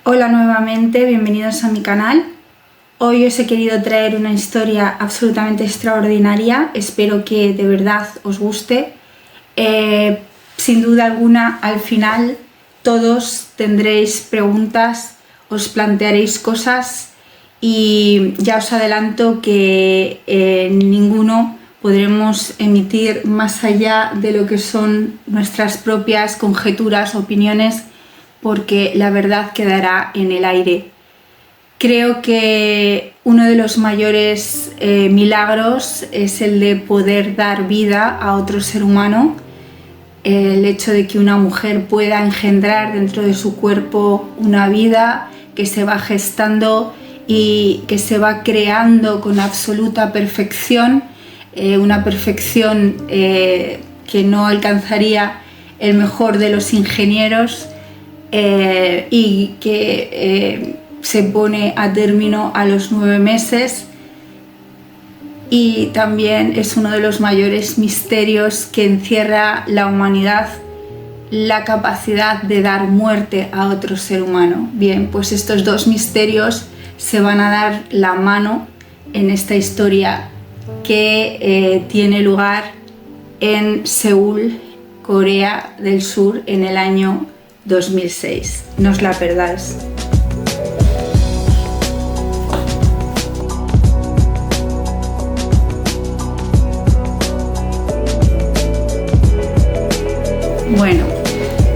Hola nuevamente, bienvenidos a mi canal. Hoy os he querido traer una historia absolutamente extraordinaria, espero que de verdad os guste. Sin duda alguna, al final todos tendréis preguntas, os plantearéis cosas y ya os adelanto que ninguno podremos emitir más allá de lo que son nuestras propias conjeturas, opiniones, porque la verdad quedará en el aire. Creo que uno de los mayores milagros es el de poder dar vida a otro ser humano, el hecho de que una mujer pueda engendrar dentro de su cuerpo una vida que se va gestando y que se va creando con absoluta perfección, una perfección que no alcanzaría el mejor de los ingenieros, y que se pone a término a los 9 meses, y también es uno de los mayores misterios que encierra la humanidad, la capacidad de dar muerte a otro ser humano. Bien, pues estos dos misterios se van a dar la mano en esta historia que tiene lugar en Seúl, Corea del Sur, en el año 2006. No os la perdáis. Bueno,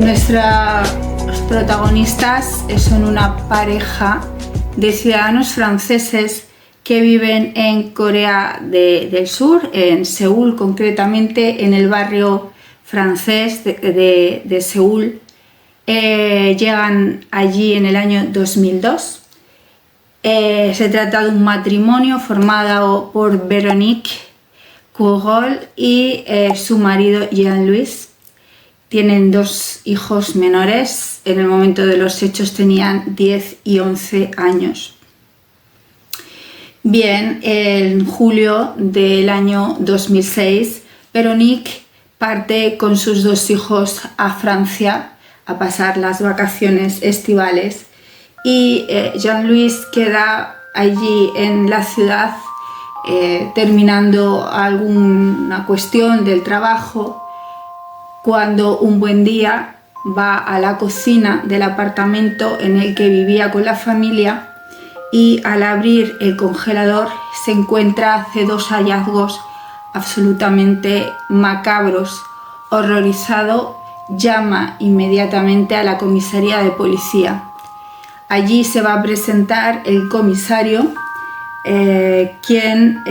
nuestros protagonistas son una pareja de ciudadanos franceses que viven en Corea del Sur, en Seúl concretamente, en el barrio francés de Seúl. Llegan allí en el año 2002. Se trata de un matrimonio formado por Véronique Courreul y su marido Jean-Louis. Tienen 2 hijos menores, en el momento de los hechos tenían 10 y 11 años. Bien, en julio del año 2006, Véronique parte con sus 2 hijos a Francia a pasar las vacaciones estivales, y Jean-Louis queda allí en la ciudad terminando alguna cuestión del trabajo, cuando un buen día va a la cocina del apartamento en el que vivía con la familia, y al abrir el congelador se encuentra, hace 2 hallazgos absolutamente macabros. Horrorizado, llama inmediatamente a la comisaría de policía. Allí se va a presentar el comisario, quien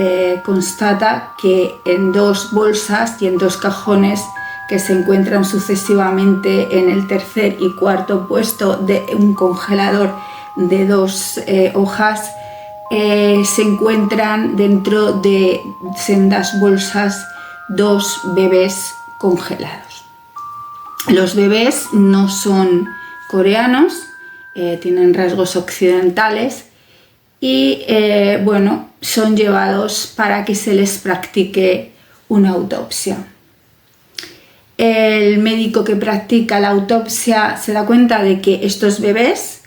constata que en 2 bolsas y en 2 cajones que se encuentran sucesivamente en el tercer y cuarto puesto de un congelador de 2 hojas, se encuentran dentro de sendas bolsas 2 bebés congelados. Los bebés no son coreanos, tienen rasgos occidentales y bueno, son llevados para que se les practique una autopsia. El médico que practica la autopsia se da cuenta de que estos bebés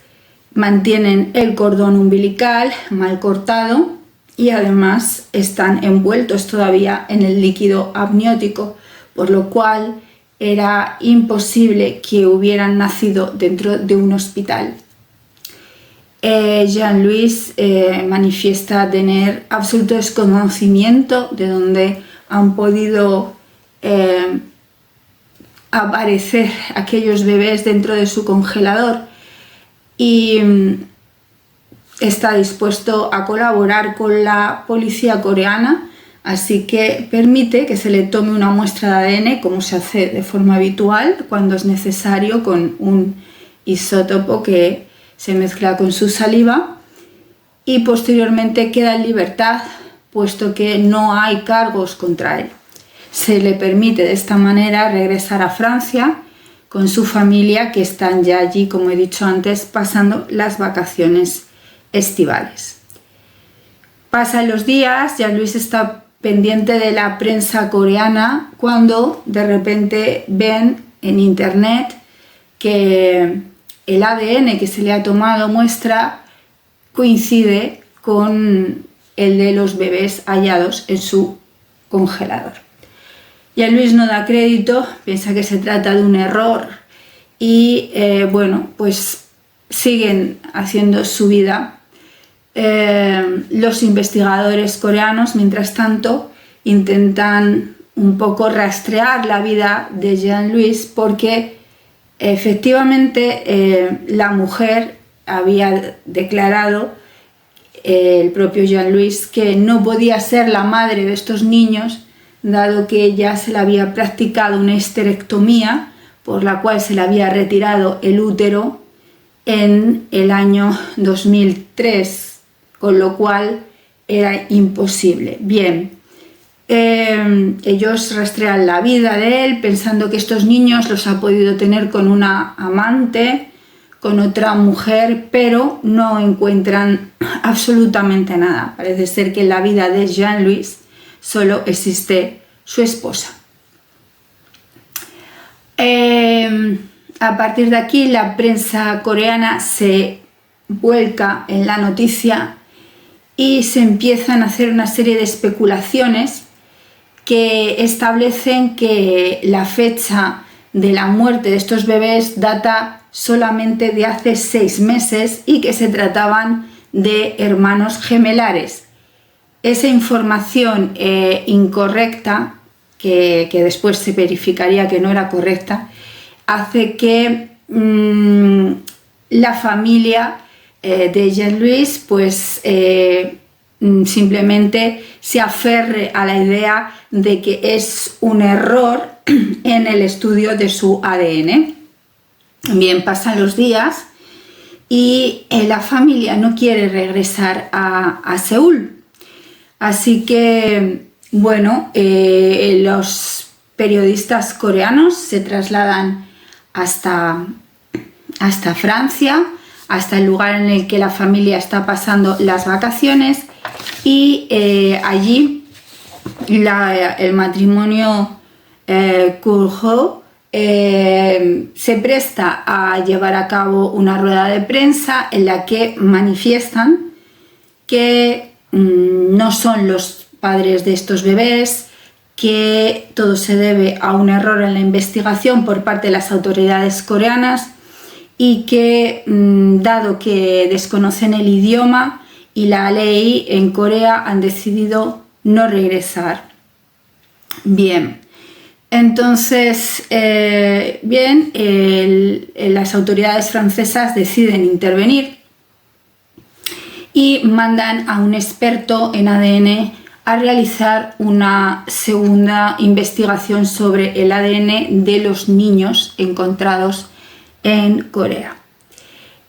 mantienen el cordón umbilical mal cortado y además están envueltos todavía en el líquido amniótico, por lo cual era imposible que hubieran nacido dentro de un hospital. Jean-Louis manifiesta tener absoluto desconocimiento de dónde han podido aparecer aquellos bebés dentro de su congelador, y está dispuesto a colaborar con la policía coreana, así que permite que se le tome una muestra de ADN, como se hace de forma habitual cuando es necesario, con un isótopo que se mezcla con su saliva, y posteriormente queda en libertad, puesto que no hay cargos contra él. Se le permite de esta manera regresar a Francia con su familia, que están ya allí, como he dicho antes, pasando las vacaciones estivales. Pasan los días, Jean-Louis está pendiente de la prensa coreana, cuando de repente ven en internet que el ADN que se le ha tomado muestra coincide con el de los bebés hallados en su congelador. Jean-Louis no da crédito, piensa que se trata de un error y bueno, pues siguen haciendo su vida. Los investigadores coreanos, mientras tanto, intentan un poco rastrear la vida de Jean-Louis porque efectivamente la mujer había declarado, el propio Jean-Louis, que no podía ser la madre de estos niños dado que ya se le había practicado una histerectomía por la cual se le había retirado el útero en el año 2003, con lo cual era imposible. Bien, ellos rastrean la vida de él pensando que estos niños los ha podido tener con una amante, con otra mujer, pero no encuentran absolutamente nada. Parece ser que en la vida de Jean-Louis solo existe su esposa. A partir de aquí la prensa coreana se vuelca en la noticia y se empiezan a hacer una serie de especulaciones que establecen que la fecha de la muerte de estos bebés data solamente de hace 6 meses y que se trataban de hermanos gemelares. Esa información incorrecta, que después se verificaría que no era correcta, hace que la familia de Jean-Louis pues simplemente se aferre a la idea de que es un error en el estudio de su ADN. Bien, pasan los días y la familia no quiere regresar a Seúl. Así que, bueno, los periodistas coreanos se trasladan hasta Francia, hasta el lugar en el que la familia está pasando las vacaciones y allí el matrimonio Courgeot se presta a llevar a cabo una rueda de prensa en la que manifiestan que no son los padres de estos bebés, que todo se debe a un error en la investigación por parte de las autoridades coreanas y que, dado que desconocen el idioma y la ley en Corea, han decidido no regresar. Bien, entonces, las autoridades francesas deciden intervenir y mandan a un experto en ADN a realizar una segunda investigación sobre el ADN de los niños encontrados en Corea.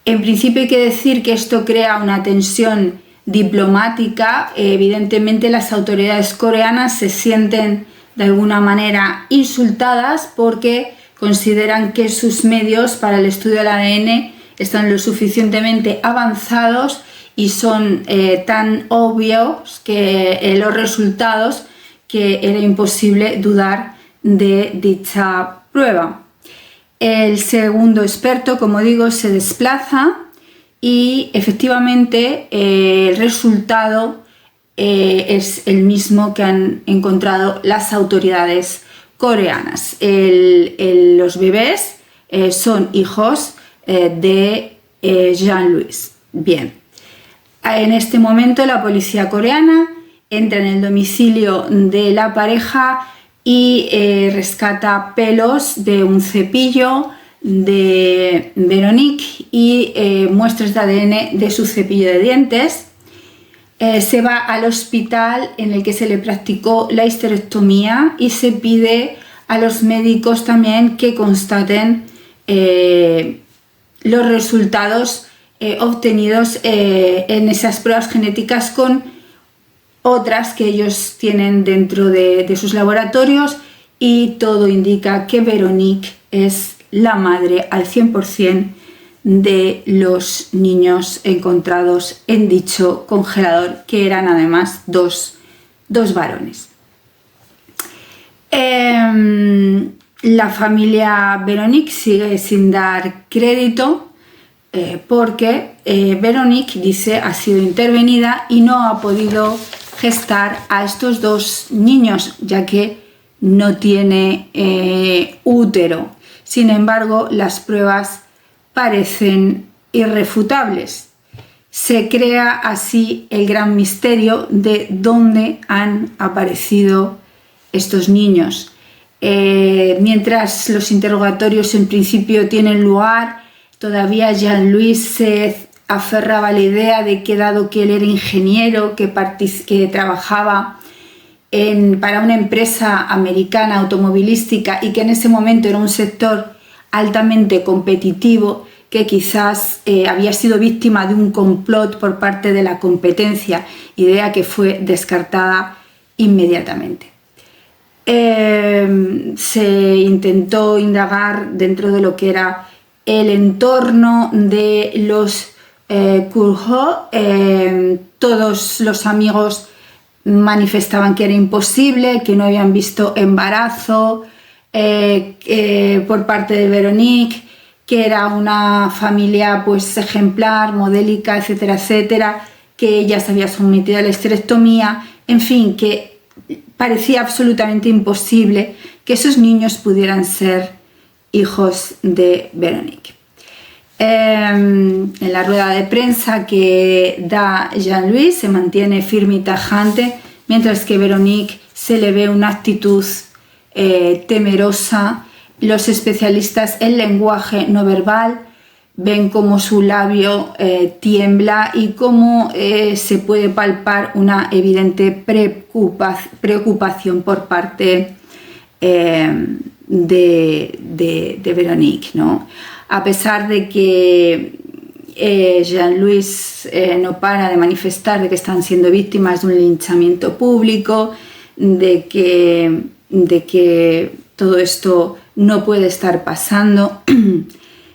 En principio hay que decir que esto crea una tensión diplomática. Evidentemente las autoridades coreanas se sienten de alguna manera insultadas porque consideran que sus medios para el estudio del ADN están lo suficientemente avanzados y son tan obvios que los resultados que era imposible dudar de dicha prueba. El segundo experto, como digo, se desplaza y efectivamente el resultado es el mismo que han encontrado las autoridades coreanas. Los bebés son hijos de Jean-Louis. Bien, en este momento la policía coreana entra en el domicilio de la pareja y rescata pelos de un cepillo de Véronique y muestras de ADN de su cepillo de dientes. Se va al hospital en el que se le practicó la histerectomía y se pide a los médicos también que constaten los resultados obtenidos en esas pruebas genéticas con otras que ellos tienen dentro de sus laboratorios, y todo indica que Véronique es la madre al 100% de los niños encontrados en dicho congelador, que eran además dos varones. La familia Véronique sigue sin dar crédito porque Véronique, dice, ha sido intervenida y no ha podido gestar a estos dos niños, ya que no tiene útero. Sin embargo, las pruebas parecen irrefutables. Se crea así el gran misterio de dónde han aparecido estos niños. Mientras los interrogatorios en principio tienen lugar, todavía Jean-Louis se aferraba a la idea de que, dado que él era ingeniero, que trabajaba para una empresa americana automovilística y que en ese momento era un sector altamente competitivo, que quizás había sido víctima de un complot por parte de la competencia, idea que fue descartada inmediatamente. Se intentó indagar dentro de lo que era el entorno de los Courreau. Todos los amigos manifestaban que era imposible, que no habían visto embarazo por parte de Véronique, que era una familia pues ejemplar, modélica, etcétera, etcétera, que ella se había sometido a la histerectomía, en fin, que parecía absolutamente imposible que esos niños pudieran ser hijos de Véronique. En la rueda de prensa que da Jean-Louis se mantiene firme y tajante, mientras que Véronique se le ve una actitud temerosa. Los especialistas en lenguaje no verbal ven cómo su labio tiembla y cómo se puede palpar una evidente preocupación por parte de Véronique, ¿no? A pesar de que Jean-Louis no para de manifestar de que están siendo víctimas de un linchamiento público, de que todo esto no puede estar pasando,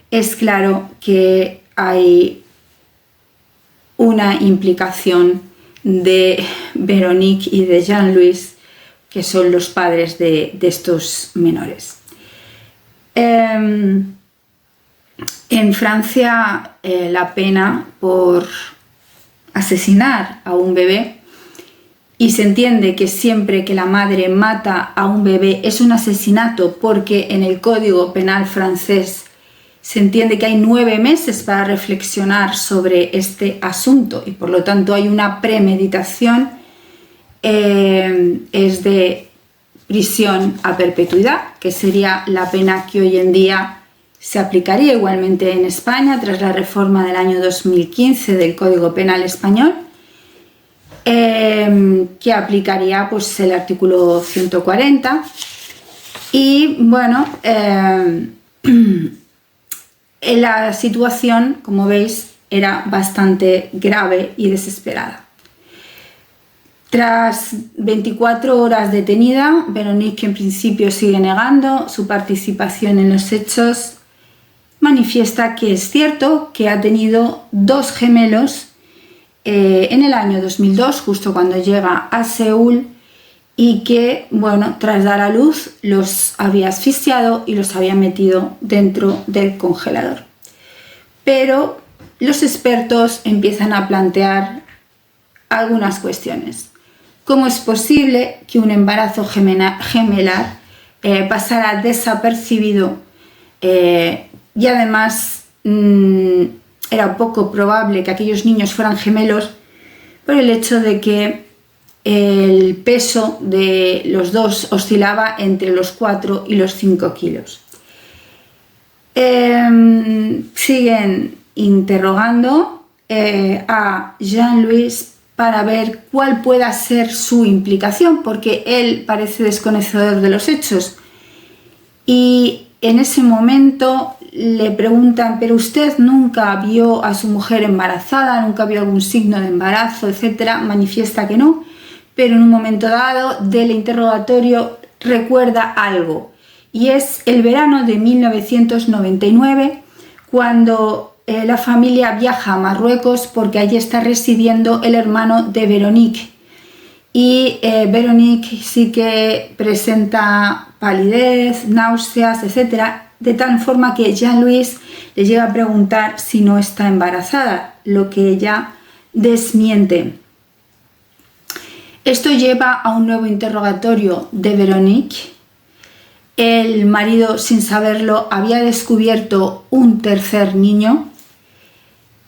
es claro que hay una implicación de Véronique y de Jean-Louis, que son los padres de estos menores. En Francia, la pena por asesinar a un bebé, y se entiende que siempre que la madre mata a un bebé es un asesinato, porque en el Código Penal francés se entiende que hay 9 meses para reflexionar sobre este asunto y por lo tanto hay una premeditación, es de prisión a perpetuidad, que sería la pena que hoy en día se aplicaría igualmente en España tras la reforma del año 2015 del Código Penal español, que aplicaría pues el artículo 140. Y bueno, la situación, como veis, era bastante grave y desesperada. Tras 24 horas detenida, Véronique, que en principio sigue negando su participación en los hechos, manifiesta que es cierto que ha tenido 2 gemelos en el año 2002, justo cuando llega a Seúl, y que, bueno, tras dar a luz los había asfixiado y los había metido dentro del congelador. Pero los expertos empiezan a plantear algunas cuestiones. ¿Cómo es posible que un embarazo gemelar pasara desapercibido y además era poco probable que aquellos niños fueran gemelos por el hecho de que el peso de los dos oscilaba entre los 4 y los 5 kilos. Siguen interrogando a Jean-Louis para ver cuál pueda ser su implicación, porque él parece desconocedor de los hechos. Y en ese momento le preguntan: ¿pero usted nunca vio a su mujer embarazada? ¿Nunca vio algún signo de embarazo, etcétera? Manifiesta que no, pero en un momento dado del interrogatorio recuerda algo, y es el verano de 1999, cuando la familia viaja a Marruecos porque allí está residiendo el hermano de Véronique. Y Véronique sí que presenta palidez, náuseas, etc. de tal forma que Jean-Louis le llega a preguntar si no está embarazada, lo que ella desmiente. Esto lleva a un nuevo interrogatorio de Véronique. El marido, sin saberlo, había descubierto un tercer niño.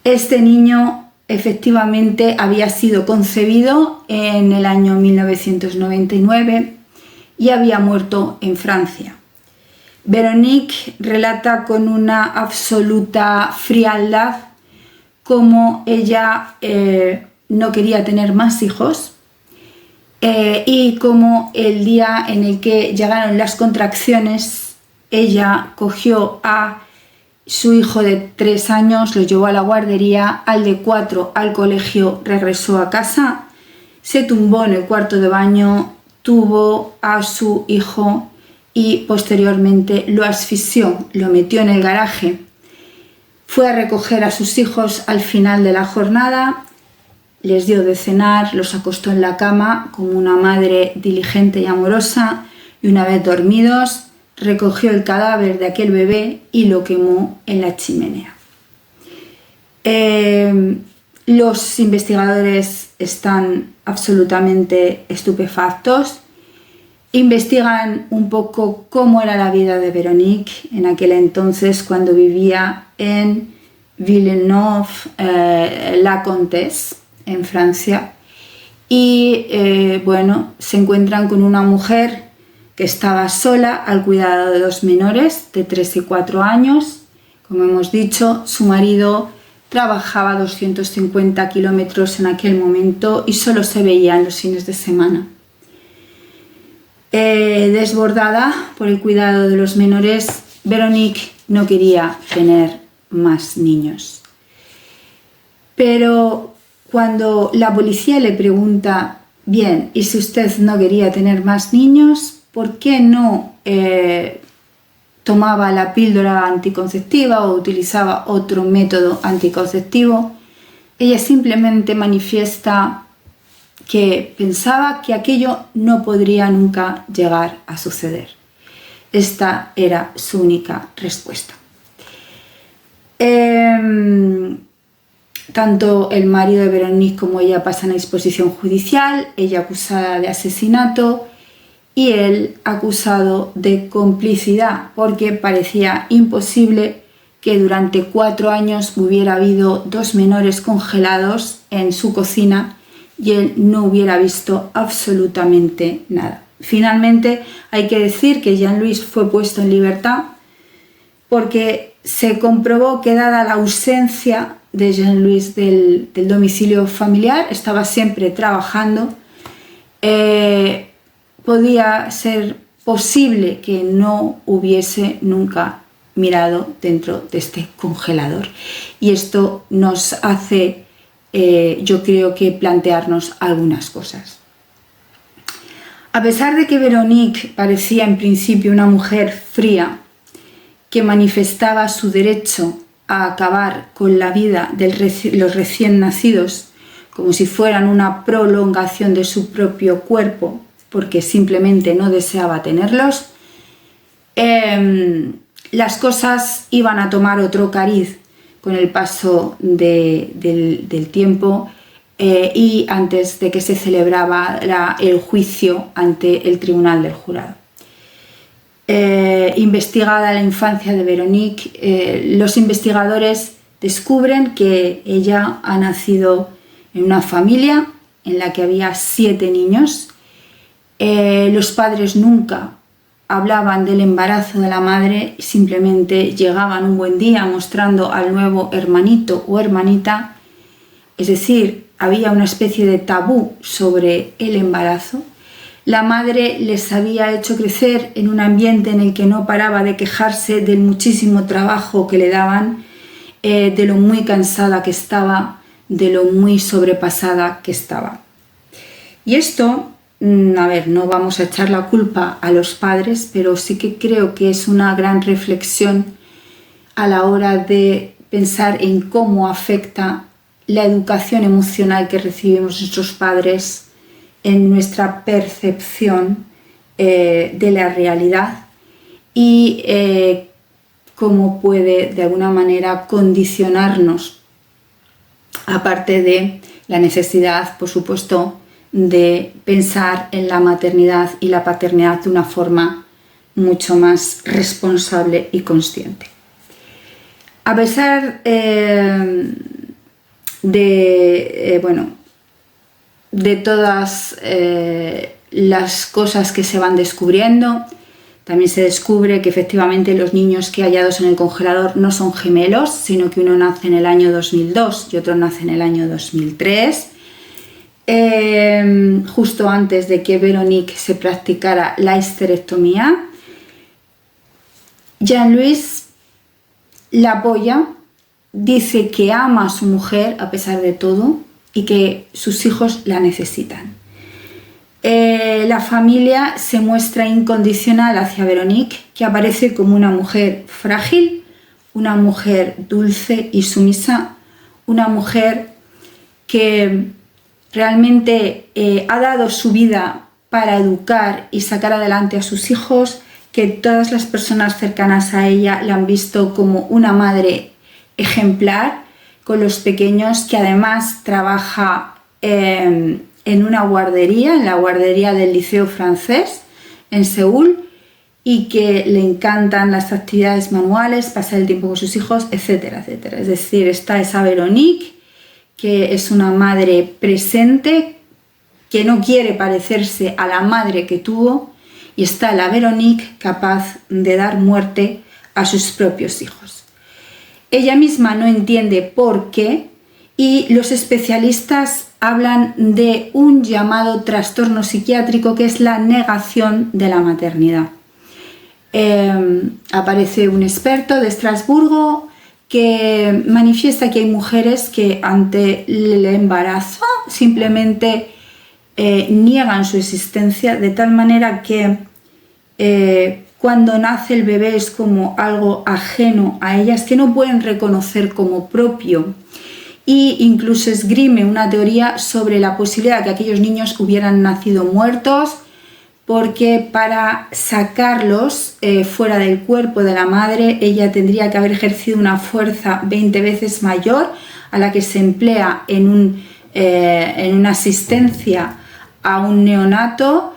Este niño efectivamente había sido concebido en el año 1999 y había muerto en Francia. Véronique relata con una absoluta frialdad cómo ella no quería tener más hijos y cómo el día en el que llegaron las contracciones, ella cogió a su hijo de 3 años, lo llevó a la guardería, al de 4 al colegio, regresó a casa, se tumbó en el cuarto de baño, tuvo a su hijo y posteriormente lo asfixió, lo metió en el garaje. Fue a recoger a sus hijos al final de la jornada, les dio de cenar, los acostó en la cama como una madre diligente y amorosa, y una vez dormidos recogió el cadáver de aquel bebé y lo quemó en la chimenea. Los investigadores están absolutamente estupefactos. Investigan un poco cómo era la vida de Véronique en aquel entonces cuando vivía en Villeneuve-la-Comtesse, en Francia. Y bueno, se encuentran con una mujer que estaba sola al cuidado de 2 menores de 3 y 4 años. Como hemos dicho, su marido trabajaba 250 kilómetros en aquel momento y solo se veían los fines de semana. Desbordada por el cuidado de los menores, Véronique no quería tener más niños. Pero cuando la policía le pregunta, bien, ¿y si usted no quería tener más niños, por qué no tomaba la píldora anticonceptiva o utilizaba otro método anticonceptivo? Ella simplemente manifiesta que pensaba que aquello no podría nunca llegar a suceder. Esta era su única respuesta. Tanto el marido de Véronique como ella pasan a disposición judicial, ella acusada de asesinato y él acusado de complicidad, porque parecía imposible que durante 4 años hubiera habido 2 menores congelados en su cocina y él no hubiera visto absolutamente nada. Finalmente hay que decir que Jean-Louis fue puesto en libertad porque se comprobó que, dada la ausencia de Jean-Louis del domicilio familiar, estaba siempre trabajando, podía ser posible que no hubiese nunca mirado dentro de este congelador. Y esto nos hace, yo creo que, plantearnos algunas cosas. A pesar de que Véronique parecía en principio una mujer fría, que manifestaba su derecho a acabar con la vida de los recién nacidos como si fueran una prolongación de su propio cuerpo, porque simplemente no deseaba tenerlos, las cosas iban a tomar otro cariz con el paso del tiempo y antes de que se celebraba el juicio ante el tribunal del jurado. Investigada la infancia de Véronique, los investigadores descubren que ella ha nacido en una familia en la que había 7 niños. Los padres nunca hablaban del embarazo de la madre, simplemente llegaban un buen día mostrando al nuevo hermanito o hermanita, es decir, había una especie de tabú sobre el embarazo. La madre les había hecho crecer en un ambiente en el que no paraba de quejarse del muchísimo trabajo que le daban, de lo muy cansada que estaba, de lo muy sobrepasada que estaba. Y esto, no vamos a echar la culpa a los padres, pero sí que creo que es una gran reflexión a la hora de pensar en cómo afecta la educación emocional que recibimos nuestros padres en nuestra percepción de la realidad y cómo puede de alguna manera condicionarnos, aparte de la necesidad, por supuesto, de pensar en la maternidad y la paternidad de una forma mucho más responsable y consciente. A pesar de todas las cosas que se van descubriendo, también se descubre que efectivamente los niños que hallados en el congelador no son gemelos, sino que uno nace en el año 2002 y otro nace en el año 2003. Justo antes de que Véronique se practicara la histerectomía, Jean-Louis la apoya, dice que ama a su mujer a pesar de todo y que sus hijos la necesitan. La familia se muestra incondicional hacia Véronique, que aparece como una mujer frágil, una mujer dulce y sumisa, una mujer que realmente ha dado su vida para educar y sacar adelante a sus hijos, que todas las personas cercanas a ella la han visto como una madre ejemplar con los pequeños, que además trabaja en una guardería, en la guardería del Liceo Francés en Seúl, y que le encantan las actividades manuales, pasar el tiempo con sus hijos, etcétera, etcétera. Es decir, está esa Véronique, que es una madre presente, que no quiere parecerse a la madre que tuvo, y está la Véronique capaz de dar muerte a sus propios hijos. Ella misma no entiende por qué, y los especialistas hablan de un llamado trastorno psiquiátrico, que es la negación de la maternidad. Aparece un experto de Estrasburgo que manifiesta que hay mujeres que ante el embarazo simplemente niegan su existencia, de tal manera que cuando nace el bebé es como algo ajeno a ellas, que no pueden reconocer como propio, e incluso esgrime una teoría sobre la posibilidad de que aquellos niños hubieran nacido muertos, porque para sacarlos fuera del cuerpo de la madre, ella tendría que haber ejercido una fuerza 20 veces mayor a la que se emplea en una asistencia a un neonato.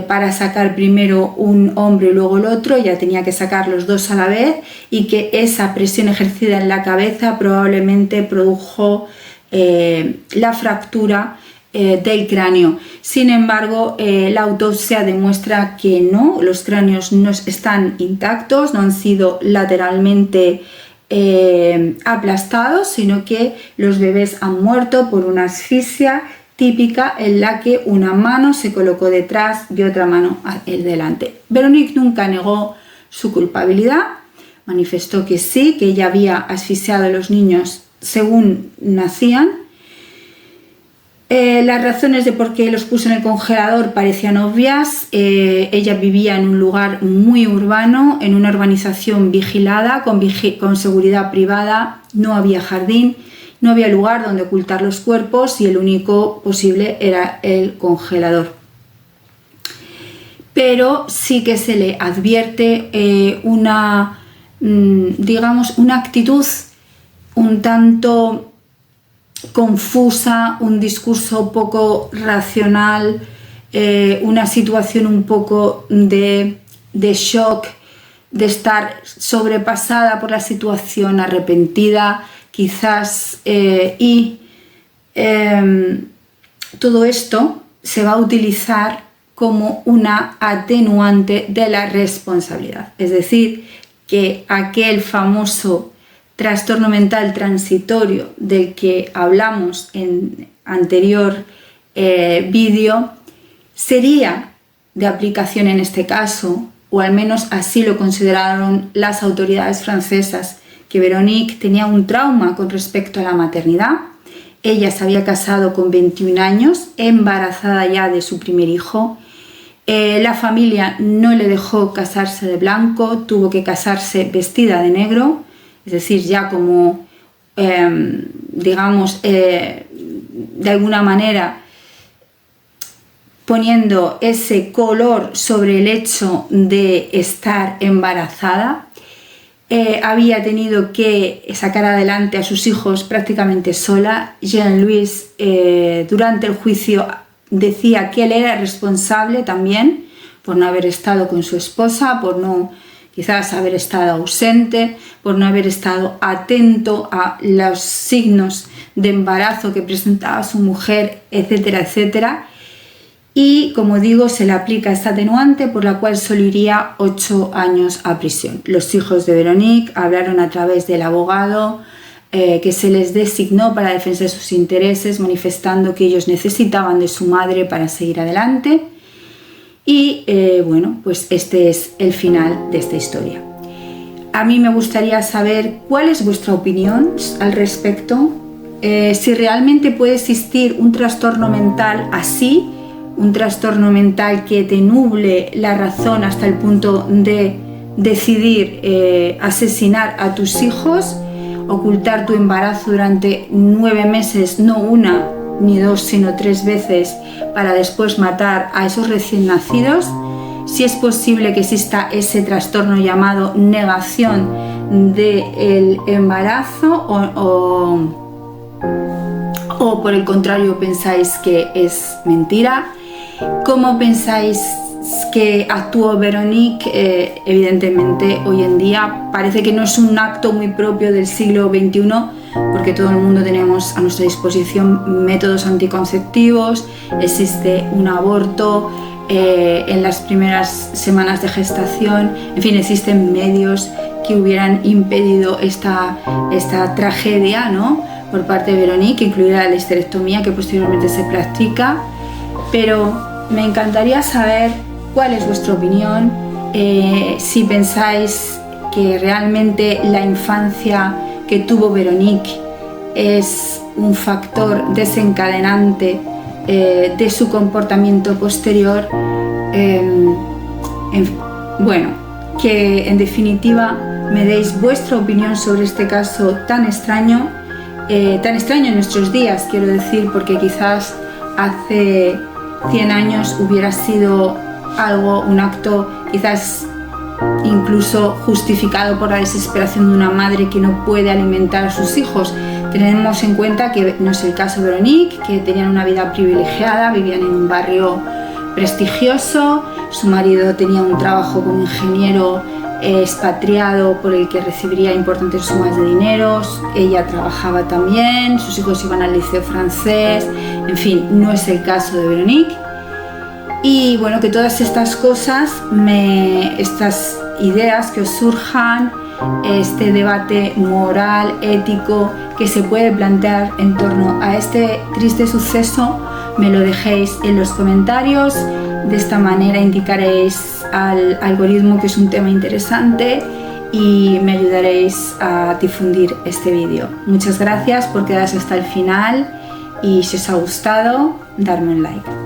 Para sacar primero un hombre y luego el otro, ya tenía que sacar los dos a la vez, y que esa presión ejercida en la cabeza probablemente produjo la fractura del cráneo. Sin embargo, la autopsia demuestra que no, los cráneos no están intactos, no han sido lateralmente aplastados, sino que los bebés han muerto por una asfixia típica, en la que una mano se colocó detrás y otra mano delante. Véronique nunca negó su culpabilidad, manifestó que sí, que ella había asfixiado a los niños según nacían. Las razones de por qué los puso en el congelador parecían obvias. Ella vivía en un lugar muy urbano, en una urbanización vigilada, con seguridad privada, no había jardín, no había lugar donde ocultar los cuerpos, y el único posible era el congelador. Pero sí que se le advierte una actitud un tanto confusa, un discurso poco racional, una situación un poco de shock, de estar sobrepasada por la situación, arrepentida quizás, todo esto se va a utilizar como una atenuante de la responsabilidad. Es decir, que aquel famoso trastorno mental transitorio del que hablamos en anterior vídeo sería de aplicación en este caso, o al menos así lo consideraron las autoridades francesas, que Véronique tenía un trauma con respecto a la maternidad. Ella se había casado con 21 años, embarazada ya de su primer hijo. La familia no le dejó casarse de blanco, tuvo que casarse vestida de negro, es decir, ya como, de alguna manera poniendo ese color sobre el hecho de estar embarazada. había tenido que sacar adelante a sus hijos prácticamente sola. Jean-Louis durante el juicio decía que él era responsable también por no haber estado con su esposa, por no quizás haber estado ausente, por no haber estado atento a los signos de embarazo que presentaba su mujer, etcétera, etcétera. Y, como digo, se le aplica esta atenuante por la cual solo iría 8 años a prisión. Los hijos de Véronique hablaron a través del abogado que se les designó para la defensa de sus intereses, manifestando que ellos necesitaban de su madre para seguir adelante. Y bueno, pues este es el final de esta historia. A mí me gustaría saber cuál es vuestra opinión al respecto, si realmente puede existir un trastorno mental así, un trastorno mental que te nuble la razón hasta el punto de decidir asesinar a tus hijos, ocultar tu embarazo durante 9 meses, no una ni 2, sino 3 veces, para después matar a esos recién nacidos. Si es posible que exista ese trastorno llamado negación del embarazo o por el contrario pensáis que es mentira. ¿Cómo pensáis que actuó Véronique? Evidentemente hoy en día parece que no es un acto muy propio del siglo XXI, porque todo el mundo tenemos a nuestra disposición métodos anticonceptivos, existe un aborto en las primeras semanas de gestación, en fin, existen medios que hubieran impedido esta tragedia, ¿no?, por parte de Véronique, incluida la histerectomía que posteriormente se practica. Pero me encantaría saber cuál es vuestra opinión, si pensáis que realmente la infancia que tuvo Véronique es un factor desencadenante de su comportamiento posterior. Bueno, que en definitiva me deis vuestra opinión sobre este caso tan extraño en nuestros días, quiero decir, porque quizás hace 100 años hubiera sido un acto quizás incluso justificado por la desesperación de una madre que no puede alimentar a sus hijos. Tenemos en cuenta que no es el caso de Véronique, que tenían una vida privilegiada, vivían en un barrio prestigioso, su marido tenía un trabajo como ingeniero expatriado por el que recibiría importantes sumas de dinero, ella trabajaba también, sus hijos iban al liceo francés, en fin, no es el caso de Véronique. Y bueno, que todas estas cosas, estas ideas que os surjan, este debate moral, ético, que se puede plantear en torno a este triste suceso, me lo dejéis en los comentarios. De esta manera indicaréis al algoritmo que es un tema interesante y me ayudaréis a difundir este vídeo. Muchas gracias por quedaros hasta el final y si os ha gustado, darme un like.